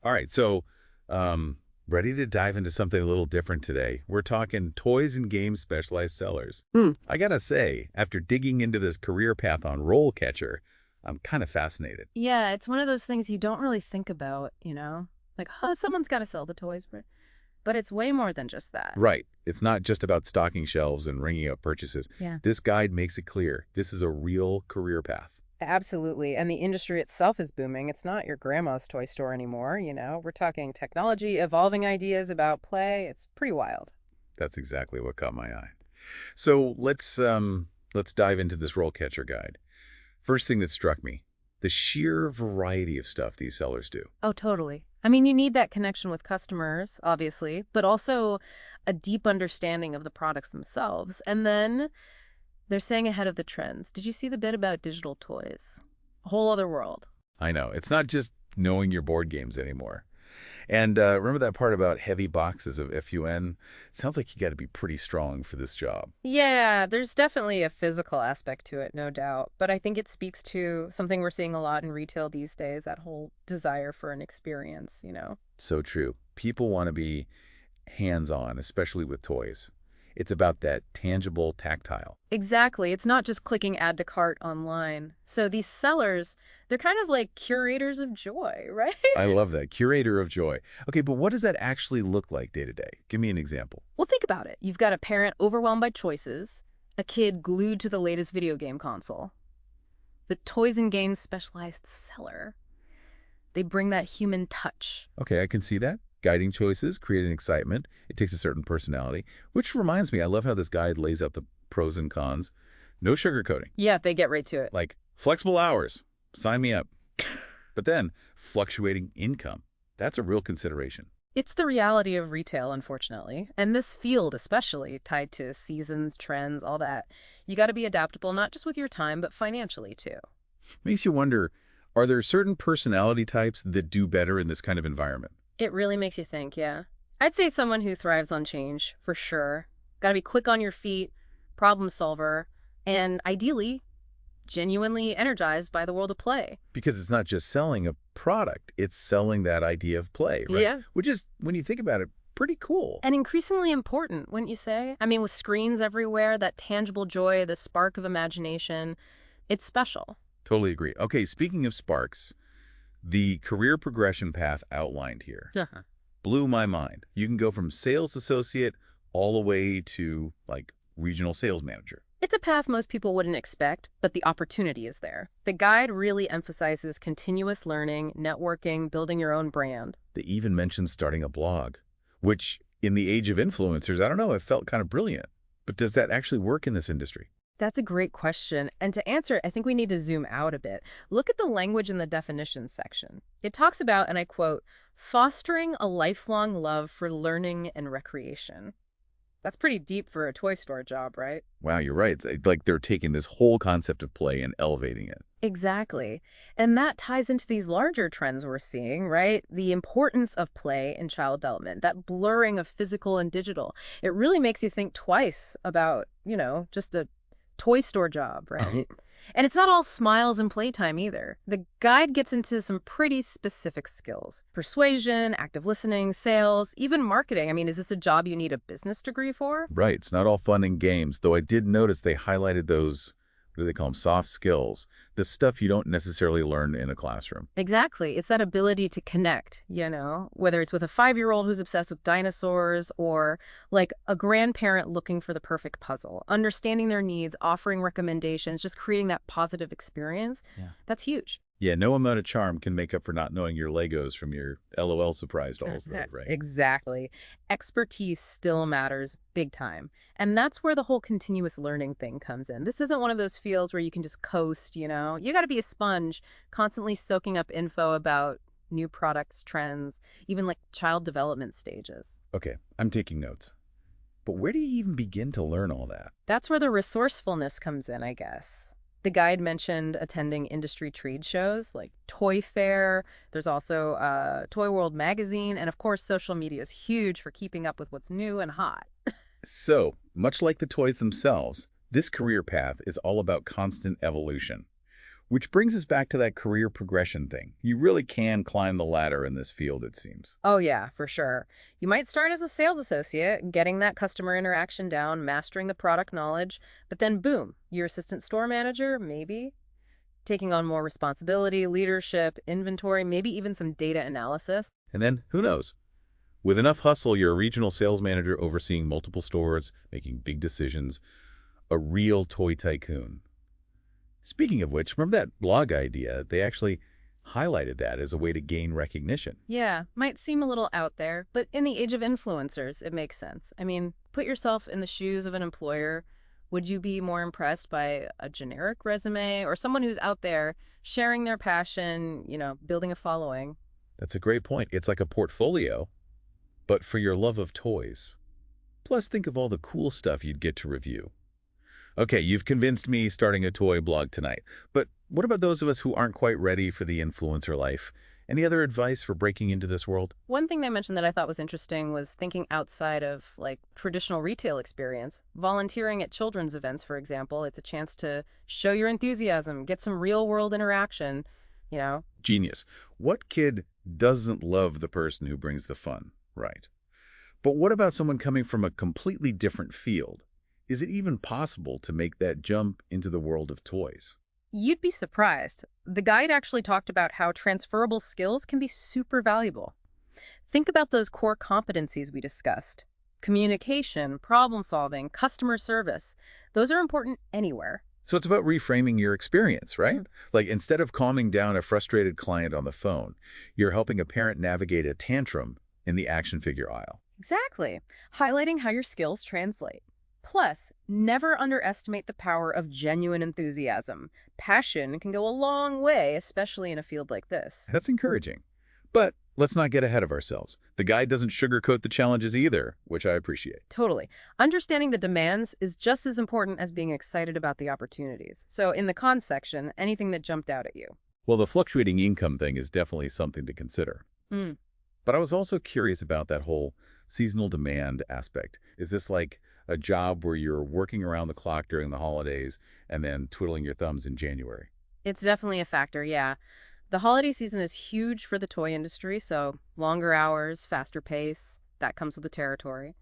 All right, so ready to dive into something a little different today. We're talking toys and games specialized sellers. Hmm. I gotta say, after digging into this career path on RoleCatcher, I'm kind of fascinated. Yeah, it's one of those things you don't really think about, Like, someone's got to sell the toys, but it's way more than just that. Right. It's not just about stocking shelves and ringing up purchases. Yeah. This guide makes it clear this is a real career path. Absolutely. And the industry itself is booming. It's not your grandma's toy store anymore. We're talking technology, evolving ideas about play. It's pretty wild. That's exactly what caught my eye. So let's dive into this RoleCatcher guide. First thing that struck me, the sheer variety of stuff these sellers do. Oh, totally. I mean, you need that connection with customers, obviously, but also a deep understanding of the products themselves. And then they're staying ahead of the trends. Did you see the bit about digital toys? A whole other world. I know. It's not just knowing your board games anymore. And remember that part about heavy boxes of FUN? Sounds like you got to be pretty strong for this job. Yeah, there's definitely a physical aspect to it, no doubt. But I think it speaks to something we're seeing a lot in retail these days, that whole desire for an experience. So true. People want to be hands-on, especially with toys. It's about that tangible, tactile. Exactly. It's not just clicking add to cart online. So these sellers, they're kind of like curators of joy, right? I love that. Curator of joy. Okay, but what does that actually look like day to day? Give me an example. Well, think about it. You've got a parent overwhelmed by choices, a kid glued to the latest video game console. The toys and games specialized seller, they bring that human touch. Okay, I can see that. Guiding choices, creating excitement. It takes a certain personality, which reminds me, I love how this guide lays out the pros and cons. No sugarcoating. Yeah, they get right to it. Like flexible hours. Sign me up. But then fluctuating income. That's a real consideration. It's the reality of retail, unfortunately. And this field, especially, tied to seasons, trends, all that. You got to be adaptable, not just with your time, but financially, too. Makes you wonder, are there certain personality types that do better in this kind of environment? It really makes you think, yeah. I'd say someone who thrives on change, for sure. Got to be quick on your feet, problem solver, and ideally, genuinely energized by the world of play. Because it's not just selling a product, it's selling that idea of play, right? Yeah. Which is, when you think about it, pretty cool. And increasingly important, wouldn't you say? I mean, with screens everywhere, that tangible joy, the spark of imagination, it's special. Totally agree. Okay, speaking of sparks, the career progression path outlined here Uh-huh. blew my mind. You can go from sales associate all the way to, like, regional sales manager. It's a path most people wouldn't expect, but the opportunity is there. The guide really emphasizes continuous learning, networking, building your own brand. They even mentioned starting a blog, which, in the age of influencers, I don't know, it felt kind of brilliant. But does that actually work in this industry? That's a great question. And to answer it, I think we need to zoom out a bit. Look at the language in the definitions section. It talks about, and I quote, fostering a lifelong love for learning and recreation. That's pretty deep for a toy store job, right? Wow, you're right. It's like they're taking this whole concept of play and elevating it. Exactly. And that ties into these larger trends we're seeing, right? The importance of play in child development, that blurring of physical and digital. It really makes you think twice about, just a toy store job, right? And it's not all smiles and playtime either. The guide gets into some pretty specific skills. Persuasion, active listening, sales, even marketing. I mean, is this a job you need a business degree for? Right. It's not all fun and games, though I did notice they highlighted those, what do they call them, soft skills, the stuff you don't necessarily learn in a classroom. Exactly. It's that ability to connect, whether it's with a 5-year-old who's obsessed with dinosaurs or like a grandparent looking for the perfect puzzle, understanding their needs, offering recommendations, just creating that positive experience. Yeah. That's huge. Yeah, no amount of charm can make up for not knowing your Legos from your LOL surprise dolls, though, right? Exactly. Expertise still matters big time. And that's where the whole continuous learning thing comes in. This isn't one of those fields where you can just coast. You got to be a sponge, constantly soaking up info about new products, trends, even like child development stages. Okay, I'm taking notes. But where do you even begin to learn all that? That's where the resourcefulness comes in, I guess. The guide mentioned attending industry trade shows like Toy Fair. There's also Toy World magazine. And of course, social media is huge for keeping up with what's new and hot. So, much like the toys themselves, this career path is all about constant evolution. Which brings us back to that career progression thing. You really can climb the ladder in this field, it seems. Oh, yeah, for sure. You might start as a sales associate, getting that customer interaction down, mastering the product knowledge, but then boom, you're assistant store manager, maybe, taking on more responsibility, leadership, inventory, maybe even some data analysis. And then, who knows? With enough hustle, you're a regional sales manager overseeing multiple stores, making big decisions, a real toy tycoon. Speaking of which, remember that blog idea? They actually highlighted that as a way to gain recognition. Yeah, might seem a little out there, but in the age of influencers, it makes sense. I mean, put yourself in the shoes of an employer. Would you be more impressed by a generic resume or someone who's out there sharing their passion, building a following? That's a great point. It's like a portfolio, but for your love of toys. Plus, think of all the cool stuff you'd get to review. Okay, you've convinced me starting a toy blog tonight, but what about those of us who aren't quite ready for the influencer life? Any other advice for breaking into this world? One thing they mentioned that I thought was interesting was thinking outside of like traditional retail experience. Volunteering at children's events, for example, it's a chance to show your enthusiasm, get some real world interaction, you know. Genius. What kid doesn't love the person who brings the fun, right? But what about someone coming from a completely different field? Is it even possible to make that jump into the world of toys? You'd be surprised. The guide actually talked about how transferable skills can be super valuable. Think about those core competencies we discussed. Communication, problem solving, customer service. Those are important anywhere. So it's about reframing your experience, right? Like instead of calming down a frustrated client on the phone, you're helping a parent navigate a tantrum in the action figure aisle. Exactly. Highlighting how your skills translate. Plus, never underestimate the power of genuine enthusiasm. Passion can go a long way, especially in a field like this. That's encouraging. But let's not get ahead of ourselves. The guide doesn't sugarcoat the challenges either, which I appreciate. Totally. Understanding the demands is just as important as being excited about the opportunities. So in the cons section, anything that jumped out at you? Well, the fluctuating income thing is definitely something to consider. Mm. But I was also curious about that whole seasonal demand aspect. Is this like a job where you're working around the clock during the holidays and then twiddling your thumbs in January? It's definitely a factor, yeah. The holiday season is huge for the toy industry, so longer hours, faster pace, that comes with the territory.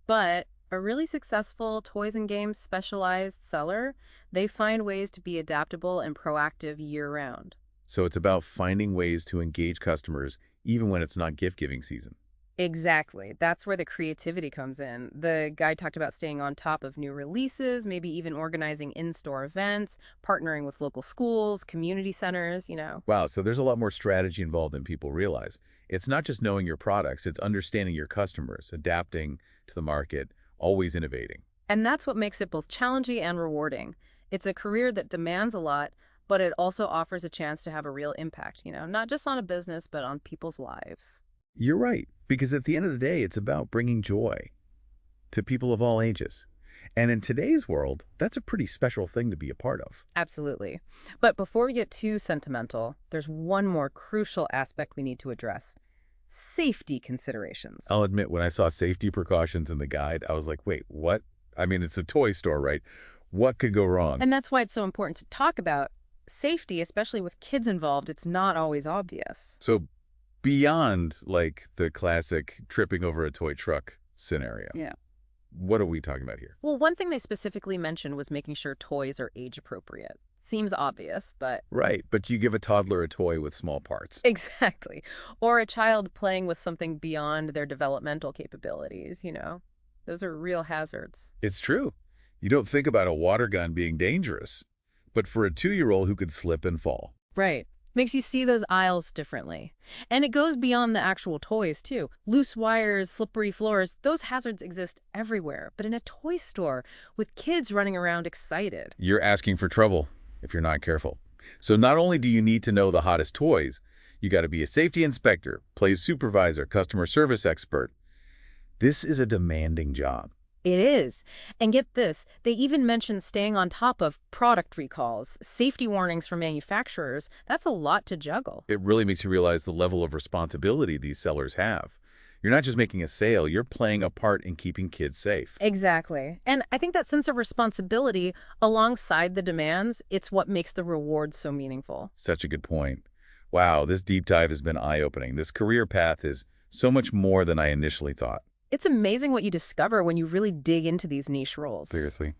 But a really successful toys and games specialized seller, they find ways to be adaptable and proactive year-round. So it's about finding ways to engage customers even when it's not gift-giving season. Exactly. That's where the creativity comes in. The guide talked about staying on top of new releases, maybe even organizing in-store events, partnering with local schools, community centers. Wow, so there's a lot more strategy involved than people realize. It's not just knowing your products, it's understanding your customers, adapting to the market, always innovating. And that's what makes it both challenging and rewarding. It's a career that demands a lot, but it also offers a chance to have a real impact, not just on a business, but on people's lives. You're right, because at the end of the day, it's about bringing joy to people of all ages. And in today's world, that's a pretty special thing to be a part of. Absolutely. But before we get too sentimental, there's one more crucial aspect we need to address. Safety considerations. I'll admit, when I saw safety precautions in the guide, I was like, wait, what? I mean, it's a toy store, right? What could go wrong? And that's why it's so important to talk about safety, especially with kids involved. It's not always obvious. So beyond like the classic tripping over a toy truck scenario. Yeah. What are we talking about here? Well, one thing they specifically mentioned was making sure toys are age appropriate. Seems obvious, but... Right, but you give a toddler a toy with small parts. Exactly. Or a child playing with something beyond their developmental capabilities. Those are real hazards. It's true. You don't think about a water gun being dangerous, but for a 2-year-old who could slip and fall. Right. Makes you see those aisles differently. And it goes beyond the actual toys, too. Loose wires, slippery floors, those hazards exist everywhere. But in a toy store, with kids running around excited. You're asking for trouble if you're not careful. So not only do you need to know the hottest toys, you got to be a safety inspector, play supervisor, customer service expert. This is a demanding job. It is. And get this, they even mentioned staying on top of product recalls, safety warnings from manufacturers. That's a lot to juggle. It really makes you realize the level of responsibility these sellers have. You're not just making a sale, you're playing a part in keeping kids safe. Exactly. And I think that sense of responsibility alongside the demands, it's what makes the reward so meaningful. Such a good point. Wow, this deep dive has been eye-opening. This career path is so much more than I initially thought. It's amazing what you discover when you really dig into these niche roles. Seriously.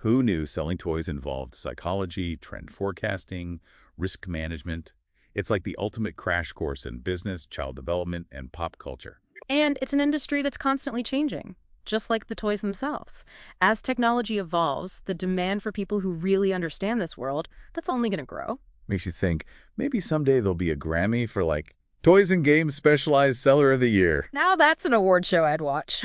Who knew selling toys involved psychology, trend forecasting, risk management? It's like the ultimate crash course in business, child development, and pop culture. And it's an industry that's constantly changing, just like the toys themselves. As technology evolves, the demand for people who really understand this world, that's only going to grow. Makes you think, maybe someday there'll be a Grammy for like Toys and Games Specialized Seller of the Year. Now that's an award show I'd watch.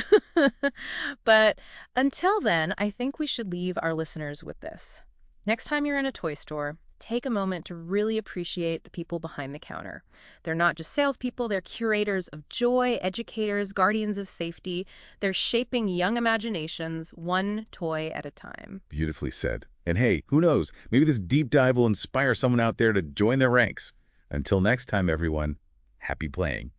But until then, I think we should leave our listeners with this. Next time you're in a toy store, take a moment to really appreciate the people behind the counter. They're not just salespeople, they're curators of joy, educators, guardians of safety. They're shaping young imaginations, one toy at a time. Beautifully said. And hey, who knows? Maybe this deep dive will inspire someone out there to join their ranks. Until next time, everyone, happy playing.